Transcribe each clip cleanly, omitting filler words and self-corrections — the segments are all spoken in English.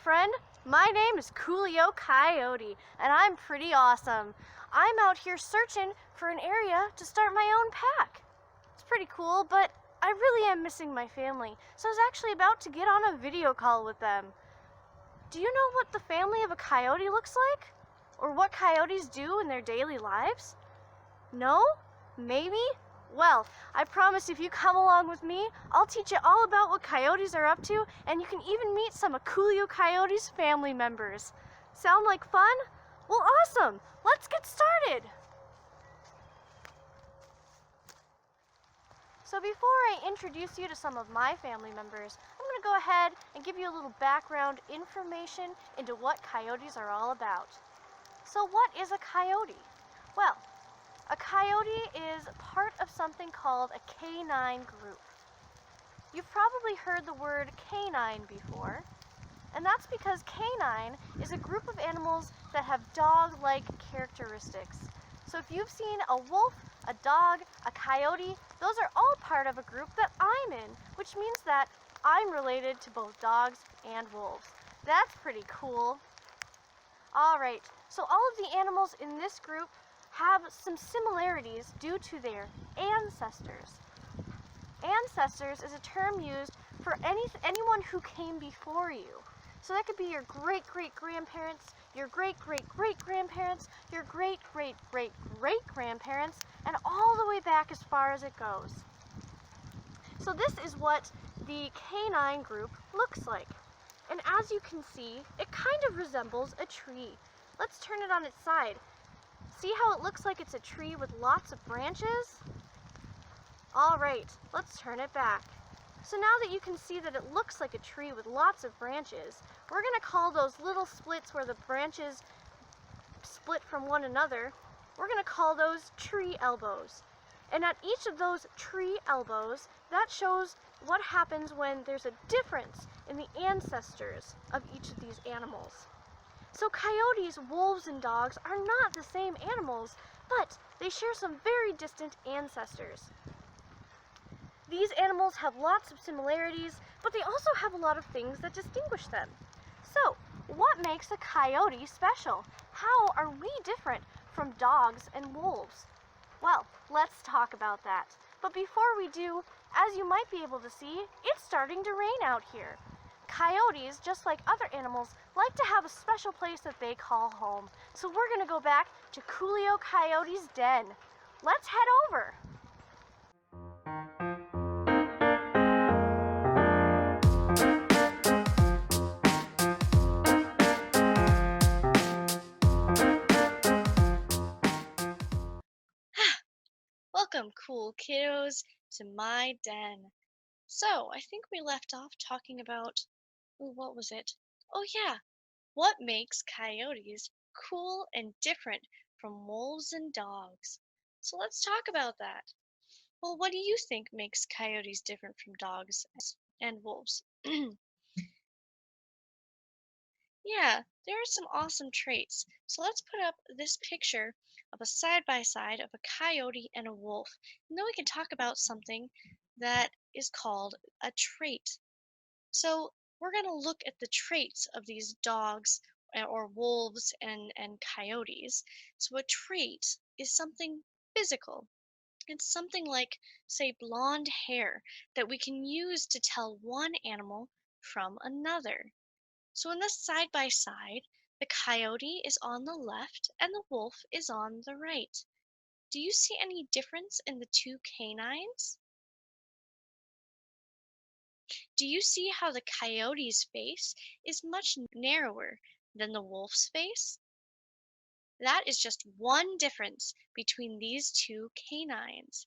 friend. My name is Coolio Coyote, and I'm pretty awesome. I'm out here searching for an area to start my own pack. It's pretty cool, but I really am missing my family, so I was actually about to get on a video call with them. Do you know what the family of a coyote looks like? Or what coyotes do in their daily lives? No? Maybe? Well, I promise if you come along with me, I'll teach you all about what coyotes are up to, and you can even meet some of Coolio Coyote's family members. Sound like fun? Well, awesome! Let's get started! So before I introduce you to some of my family members, I'm going to go ahead and give you a little background information into what coyotes are all about. So what is a coyote? Well, a coyote is part of something called a canine group. You've probably heard the word canine before, and that's because canine is a group of animals that have dog-like characteristics. So if you've seen a wolf, a dog, a coyote, those are all part of a group that I'm in, which means that I'm related to both dogs and wolves. That's pretty cool. All right, so all of the animals in this group have some similarities due to their ancestors. Ancestors is a term used for anyone who came before you. So that could be your great-great-grandparents, your great-great-great-grandparents, your great-great-great-great-grandparents, and all the way back as far as it goes. So this is what the canine group looks like. And as you can see, it kind of resembles a tree. Let's turn it on its side. See how it looks like it's a tree with lots of branches? All right, let's turn it back. So now that you can see that it looks like a tree with lots of branches, we're going to call those little splits where the branches split from one another, we're going to call those tree elbows. And at each of those tree elbows, that shows what happens when there's a difference in the ancestors of each of these animals. So coyotes, wolves, and dogs are not the same animals, but they share some very distant ancestors. These animals have lots of similarities, but they also have a lot of things that distinguish them. So, what makes a coyote special? How are we different from dogs and wolves? Well, let's talk about that. But before we do, as you might be able to see, it's starting to rain out here. Coyotes, just like other animals, like to have a special place that they call home. So we're going to go back to Coolio Coyote's den. Let's head over. Welcome, cool kiddos, to my den. So, I think we left off talking about, what was it? Oh yeah, what makes coyotes cool and different from wolves and dogs? So let's talk about that. Well, what do you think makes coyotes different from dogs and wolves? Yeah, there are some awesome traits. So let's put up this picture of a side-by-side of a coyote and a wolf. And then we can talk about something that is called a trait. So we're going to look at the traits of these dogs or wolves and coyotes. So a trait is something physical. It's something like, say, blonde hair that we can use to tell one animal from another. So in this side by side, the coyote is on the left and the wolf is on the right. Do you see any difference in the two canines? Do you see how the coyote's face is much narrower than the wolf's face? That is just one difference between these two canines.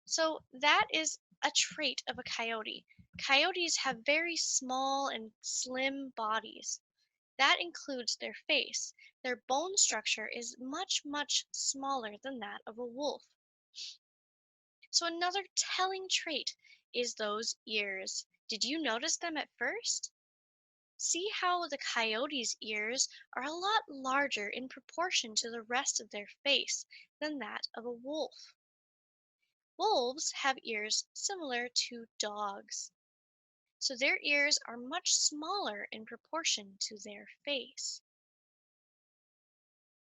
So that is a trait of a coyote. Coyotes have very small and slim bodies. That includes their face. Their bone structure is much, much smaller than that of a wolf. So another telling trait is those ears. Did you notice them at first? See how the coyote's ears are a lot larger in proportion to the rest of their face than that of a wolf. Wolves have ears similar to dogs. so their ears are much smaller in proportion to their face.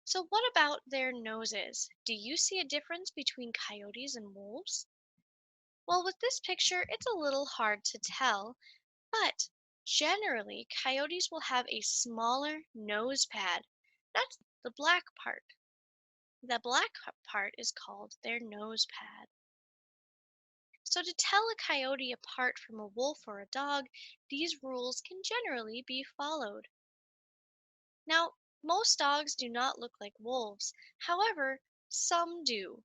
So, what about their noses? Do you see a difference between coyotes and wolves? Well, with this picture, it's a little hard to tell, but generally, coyotes will have a smaller nose pad. That's the black part. The black part is called their nose pad. So, to tell a coyote apart from a wolf or a dog, these rules can generally be followed. Now, most dogs do not look like wolves, however, some do.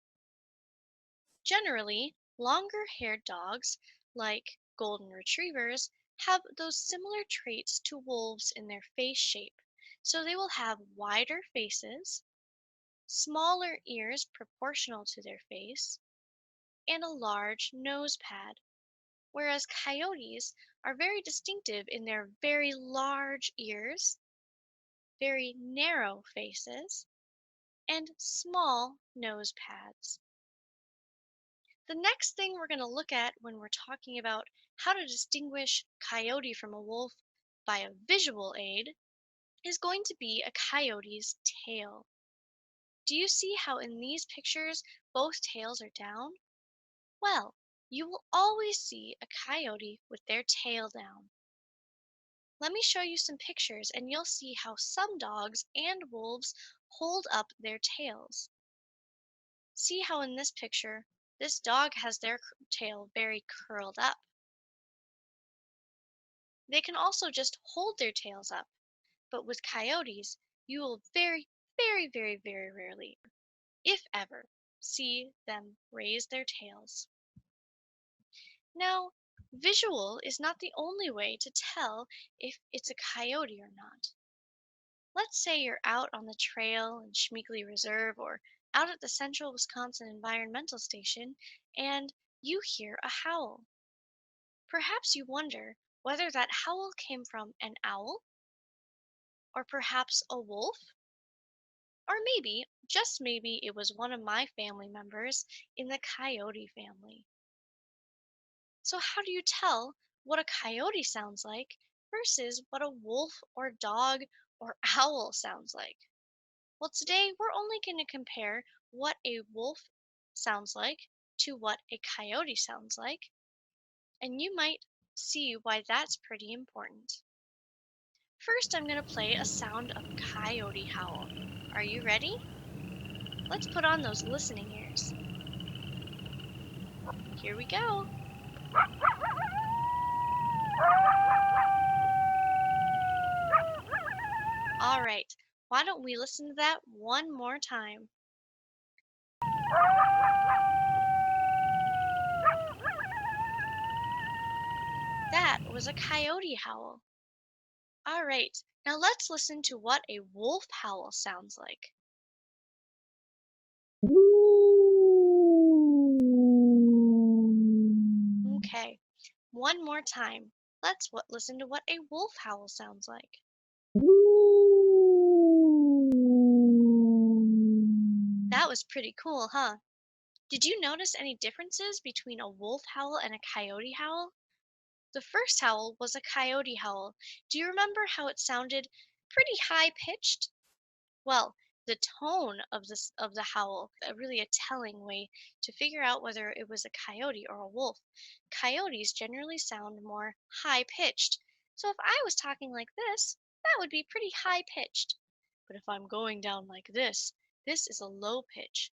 Generally, longer haired dogs, like golden retrievers, have those similar traits to wolves in their face shape. So they will have wider faces, smaller ears proportional to their face, and a large nose pad. Whereas coyotes are very distinctive in their very large ears, very narrow faces, and small nose pads. The next thing we're going to look at when we're talking about how to distinguish coyote from a wolf by a visual aid is going to be a coyote's tail. Do you see how in these pictures both tails are down? Well, you will always see a coyote with their tail down. Let me show you some pictures and you'll see how some dogs and wolves hold up their tails. See how in this picture, this dog has their tail very curled up. They can also just hold their tails up, but with coyotes, you will very rarely, if ever, see them raise their tails. Now, visual is not the only way to tell if it's a coyote or not. Let's say you're out on the trail in Schmeekley Reserve or out at the Central Wisconsin Environmental Station and you hear a howl. Perhaps you wonder whether that howl came from an owl or perhaps a wolf. Or maybe, just maybe, it was one of my family members in the coyote family. So, how do you tell what a coyote sounds like versus what a wolf or dog or owl sounds like? Well, today we're only going to compare what a wolf sounds like to what a coyote sounds like, and you might see why that's pretty important. First, I'm going to play a sound of coyote howl. Are you ready? Let's put on those listening ears. Here we go. All right, why don't we listen to that one more time? That was a coyote howl. All right, now let's listen to what a wolf howl sounds like. Okay, one more time. Let's listen to what a wolf howl sounds like. That was pretty cool, huh? Did you notice any differences between a wolf howl and a coyote howl? The first howl was a coyote howl. Do you remember how it sounded pretty high pitched? Well, the tone of the howl, really a telling way to figure out whether it was a coyote or a wolf. Coyotes generally sound more high pitched. So if I was talking like this, that would be pretty high pitched. But if I'm going down like this is a low pitch.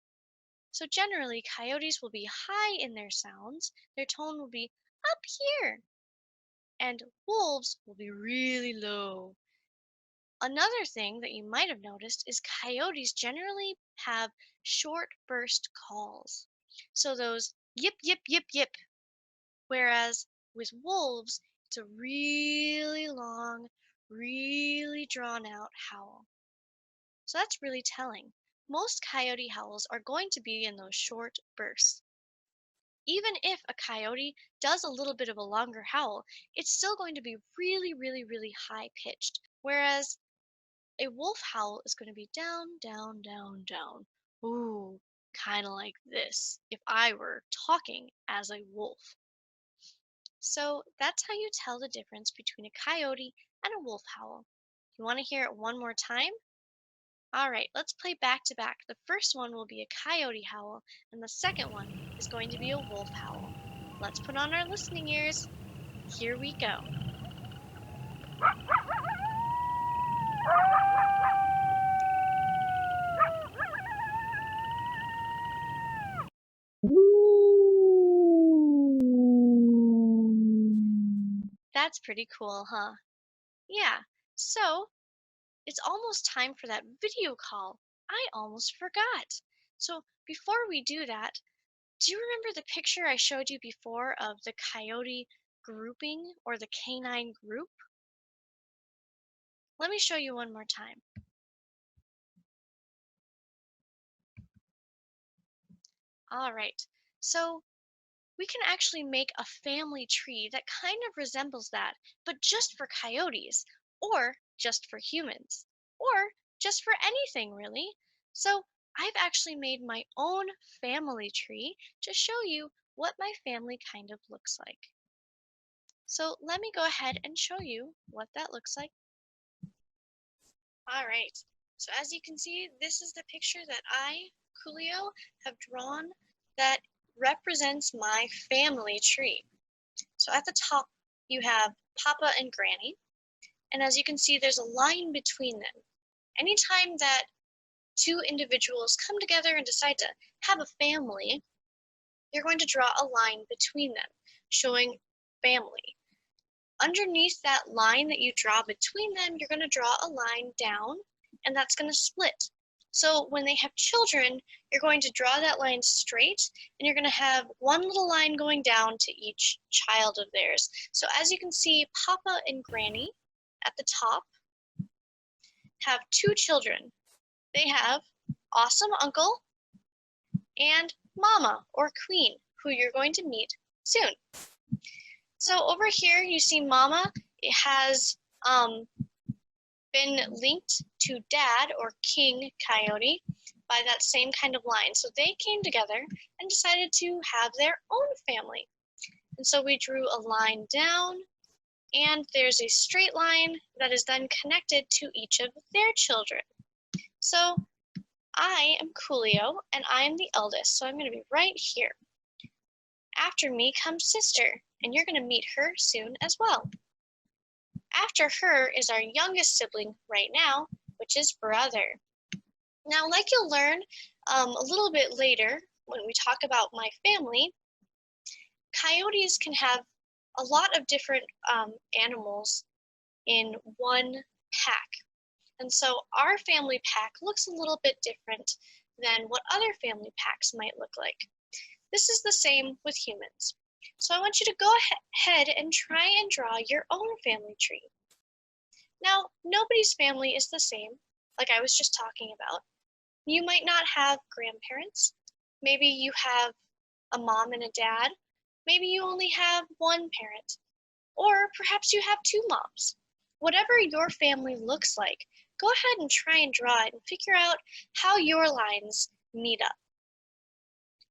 So generally, coyotes will be high in their sounds, their tone will be up here, and wolves will be really low. Another thing that you might have noticed is coyotes generally have short burst calls. So those yip, yip, yip, yip, whereas with wolves, it's a really long, really drawn out howl. So that's really telling. Most coyote howls are going to be in those short bursts. Even if a coyote does a little bit of a longer howl, it's still going to be really high pitched. Whereas a wolf howl is going to be down, down, down, down. Ooh, kind of like this if I were talking as a wolf. So that's how you tell the difference between a coyote and a wolf howl. You want to hear it one more time? All right, let's play back to back. The first one will be a coyote howl, and the second one is going to be a wolf howl. Let's put on our listening ears. Here we go. That's pretty cool, huh? Yeah, so it's almost time for that video call. I almost forgot. So before we do that, do you remember the picture I showed you before of the coyote grouping or the canine group? Let me show you one more time. All right, so we can actually make a family tree that kind of resembles that, but just for coyotes, or just for humans, or just for anything really. So I've actually made my own family tree to show you what my family kind of looks like. So let me go ahead and show you what that looks like. All right, so as you can see, this is the picture that I, Coolio, have drawn that represents my family tree. So at the top, you have Papa and Granny, and as you can see, there's a line between them. Anytime that two individuals come together and decide to have a family, you're going to draw a line between them, showing family. Underneath that line that you draw between them, you're going to draw a line down, and that's going to split. So when they have children, you're going to draw that line straight, and you're going to have one little line going down to each child of theirs. So as you can see, Papa and Granny at the top have two children. They have Awesome Uncle and Mama, or Queen, who you're going to meet soon. So over here, you see Mama. It has been linked to Dad, or King Coyote, by that same kind of line. So they came together and decided to have their own family. And so we drew a line down, and there's a straight line that is then connected to each of their children. So I am Coolio, and I am the eldest, so I'm going to be right here. After me comes Sister, and you're going to meet her soon as well. After her is our youngest sibling right now, which is Brother. Now, like you'll learn a little bit later when we talk about my family, coyotes can have a lot of different animals in one pack. And so our family pack looks a little bit different than what other family packs might look like. This is the same with humans. So I want you to go ahead and try and draw your own family tree. Now, nobody's family is the same, like I was just talking about. You might not have grandparents. Maybe you have a mom and a dad. Maybe you only have one parent. Or perhaps you have two moms. Whatever your family looks like, go ahead and try and draw it and figure out how your lines meet up.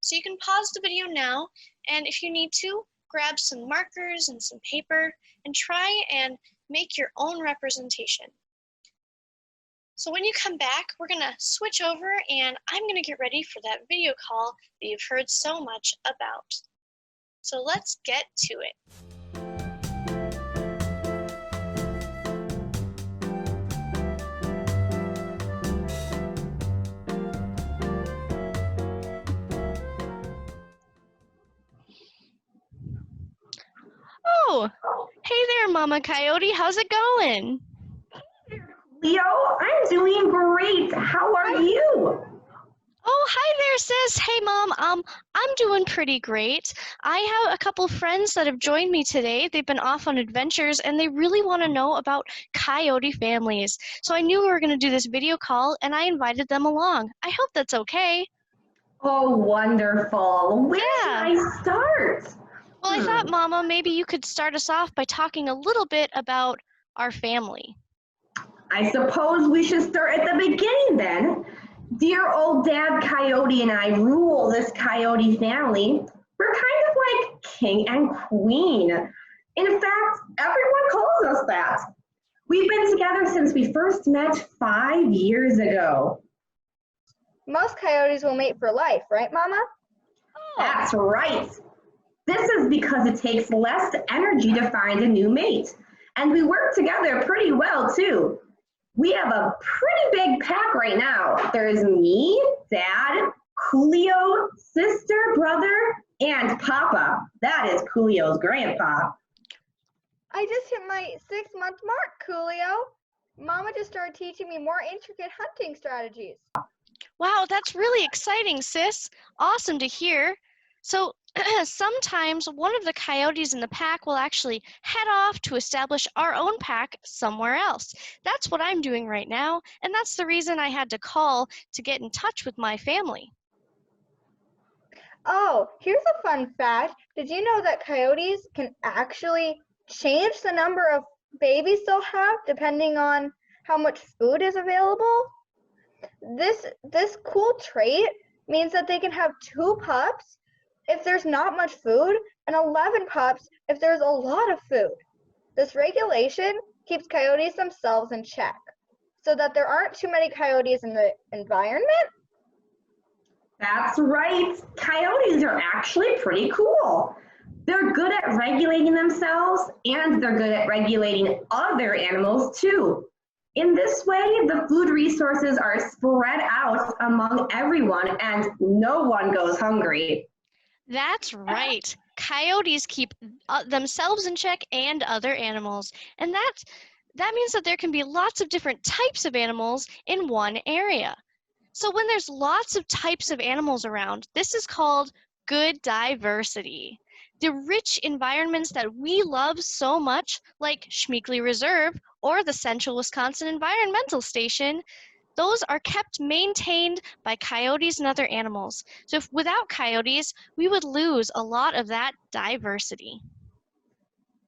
So you can pause the video now, and if you need to, grab some markers and some paper and try and make your own representation. So when you come back, we're going to switch over, and I'm going to get ready for that video call that you've heard so much about. So let's get to it. Oh, hey there, Mama Coyote. How's it going? Leo, I'm doing great. How are you? Oh, hi there, sis. Hey, Mom. I'm doing pretty great. I have a couple friends that have joined me today. They've been off on adventures, and they really want to know about coyote families. So I knew we were going to do this video call, and I invited them along. I hope that's okay. Oh, wonderful. Where Yeah. should I start? Well, I thought, Mama, maybe you could start us off by talking a little bit about our family. I suppose we should start at the beginning then. Dear old Dad Coyote and I rule this coyote family. We're kind of like king and queen. In fact, everyone calls us that. We've been together since we first met 5 years ago. Most coyotes will mate for life, right, Mama? That's right. This is because it takes less energy to find a new mate. And we work together pretty well, too. We have a pretty big pack right now. There's me, Dad, Coolio, sister, brother, and Papa. That is Coolio's grandpa. I just hit my 6-month mark, Coolio. Mama just started teaching me more intricate hunting strategies. Wow, that's really exciting, sis. Awesome to hear. So sometimes one of the coyotes in the pack will actually head off to establish our own pack somewhere else. That's what I'm doing right now, and that's the reason I had to call to get in touch with my family. Oh, here's a fun fact. Did you know that coyotes can actually change the number of babies they'll have depending on how much food is available? This cool trait means that they can have 2 pups if there's not much food and 11 pups if there's a lot of food. This regulation keeps coyotes themselves in check so that there aren't too many coyotes in the environment. That's right. Coyotes are actually pretty cool. They're good at regulating themselves and they're good at regulating other animals too. In this way, the food resources are spread out among everyone and no one goes hungry. That's right. Coyotes keep themselves in check and other animals. And that means that there can be lots of different types of animals in one area. So when there's lots of types of animals around, this is called good diversity. The rich environments that we love so much, like Schmeekley Reserve or the Central Wisconsin Environmental Station, those are kept maintained by coyotes and other animals. So without coyotes, we would lose a lot of that diversity.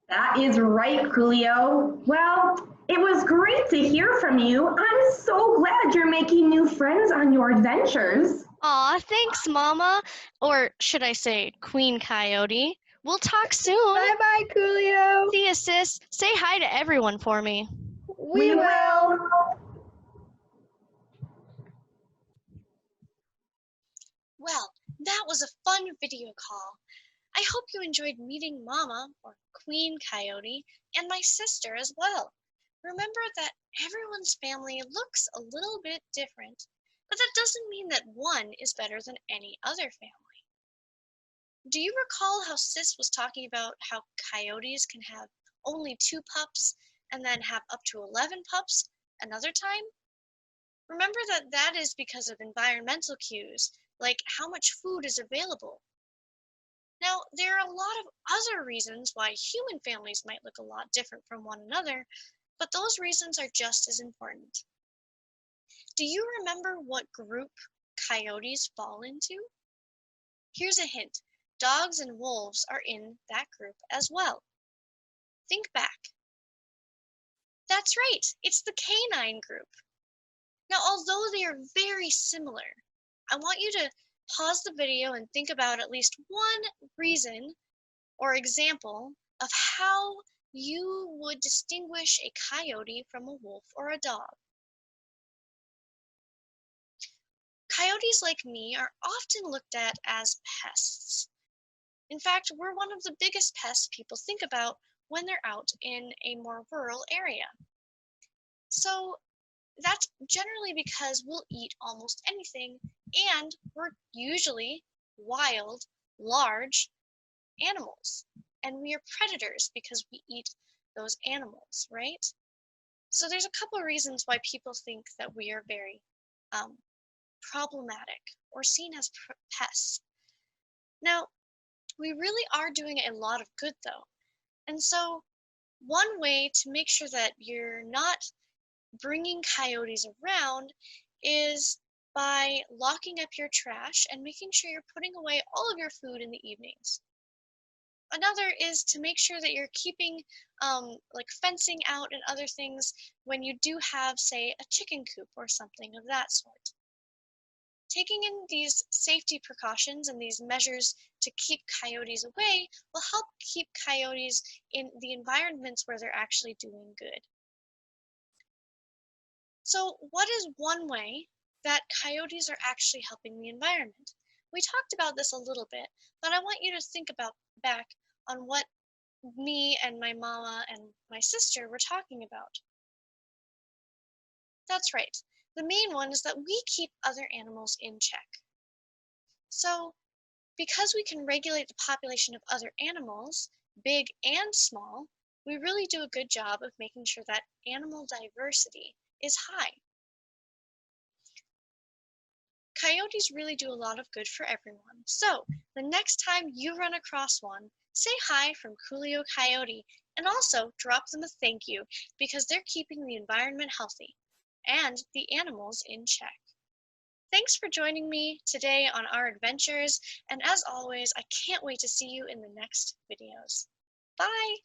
That is right, Coolio. Well, it was great to hear from you. I'm so glad you're making new friends on your adventures. Aw, thanks, Mama. Or should I say, Queen Coyote. We'll talk soon. Bye-bye, Coolio. See ya, sis. Say hi to everyone for me. We will. Well, that was a fun video call. I hope you enjoyed meeting Mama, or Queen Coyote, and my sister as well. Remember that everyone's family looks a little bit different, but that doesn't mean that one is better than any other family. Do you recall how Sis was talking about how coyotes can have only 2 pups and then have up to 11 pups another time? Remember that that is because of environmental cues, like how much food is available. Now, there are a lot of other reasons why human families might look a lot different from one another, but those reasons are just as important. Do you remember what group coyotes fall into? Here's a hint. Dogs and wolves are in that group as well. Think back. That's right, it's the canine group. Now, although they are very similar, I want you to pause the video and think about at least one reason or example of how you would distinguish a coyote from a wolf or a dog. Coyotes, like me, are often looked at as pests. In fact, we're one of the biggest pests people think about when they're out in a more rural area. So that's generally because we'll eat almost anything, and we're usually wild, large animals. And we are predators because we eat those animals, right? So there's a couple of reasons why people think that we are very problematic or seen as pests. Now, we really are doing a lot of good though. And so one way to make sure that you're not bringing coyotes around is by locking up your trash and making sure you're putting away all of your food in the evenings. Another is to make sure that you're keeping like fencing out and other things when you do have, say, a chicken coop or something of that sort. Taking in these safety precautions and these measures to keep coyotes away will help keep coyotes in the environments where they're actually doing good. So, what is one way that coyotes are actually helping the environment? We talked about this a little bit, but I want you to think about back on what me and my mama and my sister were talking about. That's right. The main one is that we keep other animals in check. So, because we can regulate the population of other animals, big and small, we really do a good job of making sure that animal diversity is high. Coyotes really do a lot of good for everyone. So, the next time you run across one, say hi from Coolio Coyote and also drop them a thank you because they're keeping the environment healthy and the animals in check. Thanks for joining me today on our adventures, and as always, I can't wait to see you in the next videos. Bye!